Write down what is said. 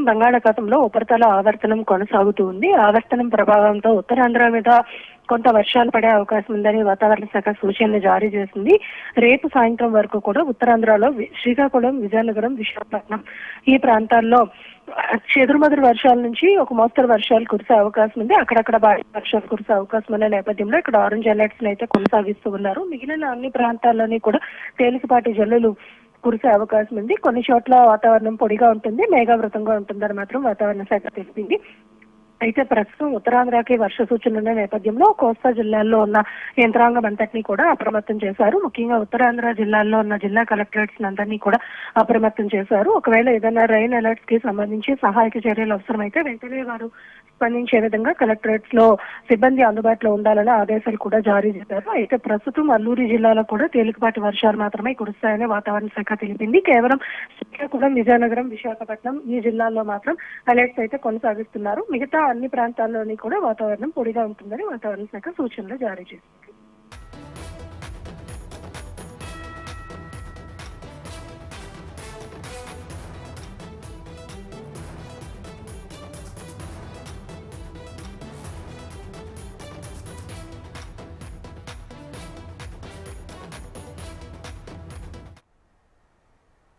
బంగాళాఖాతంలో ఉపరితల ఆవర్తనం కొనసాగుతూ ఉంది. ఆవర్తనం ప్రభావంతో ఉత్తరాంధ్ర మీద కొంత వర్షాలు పడే అవకాశం ఉందని వాతావరణ శాఖ సూచనలు జారీ చేసింది. రేపు సాయంత్రం వరకు కూడా ఉత్తరాంధ్రలో శ్రీకాకుళం, విజయనగరం, విశాఖపట్నం ఈ ప్రాంతాల్లో చెదురుమదురు వర్షాల నుంచి ఒక మోస్తరు వర్షాలు కురిసే అవకాశం ఉంది. అక్కడక్కడ భారీ వర్షాలు కురిసే అవకాశం ఉన్న నేపథ్యంలో ఇక్కడ ఆరెంజ్ అలర్ట్స్ అయితే కొనసాగిస్తూ ఉన్నారు. మిగిలిన అన్ని ప్రాంతాల్లోని కూడా తేలికపాటి జల్లులు కురిసే అవకాశం ఉంది. కొన్ని చోట్ల వాతావరణం పొడిగా ఉంటుంది, మేఘావృతంగా ఉంటుందని మాత్రం వాతావరణ శాఖ తెలిపింది. అయితే ప్రస్తుతం ఉత్తరాంధ్రకి వర్ష సూచనలు ఉన్న నేపథ్యంలో కోస్తా జిల్లాల్లో ఉన్న యంత్రాంగం అంతటినీ కూడా అప్రమత్తం చేశారు. ముఖ్యంగా ఉత్తరాంధ్ర జిల్లాల్లో ఉన్న జిల్లా కలెక్టరేట్స్ అందరినీ కూడా అప్రమత్తం చేశారు. ఒకవేళ ఏదైనా రైన్ అలర్ట్స్ కి సంబంధించి సహాయక చర్యలు అవసరమైతే వెంటనే వారు స్పందించే విధంగా కలెక్టరేట్స్ లో సిబ్బంది అందుబాటులో ఉండాలని ఆదేశాలు కూడా జారీ చేశారు. అయితే ప్రస్తుతం అల్లూరి జిల్లాలో కూడా తేలికపాటి వర్షాలు మాత్రమే కురుస్తాయని వాతావరణ శాఖ తెలిపింది. కేవలం శ్రీకాకుళం, విజయనగరం, విశాఖపట్నం ఈ జిల్లాల్లో మాత్రం అలర్ట్స్ అయితే కొనసాగిస్తున్నారు. మిగతా అన్ని ప్రాంతాల్లోని కూడా వాతావరణం పొడిగా ఉంటుందని వాతావరణ శాఖ సూచనలు జారీ చేసింది.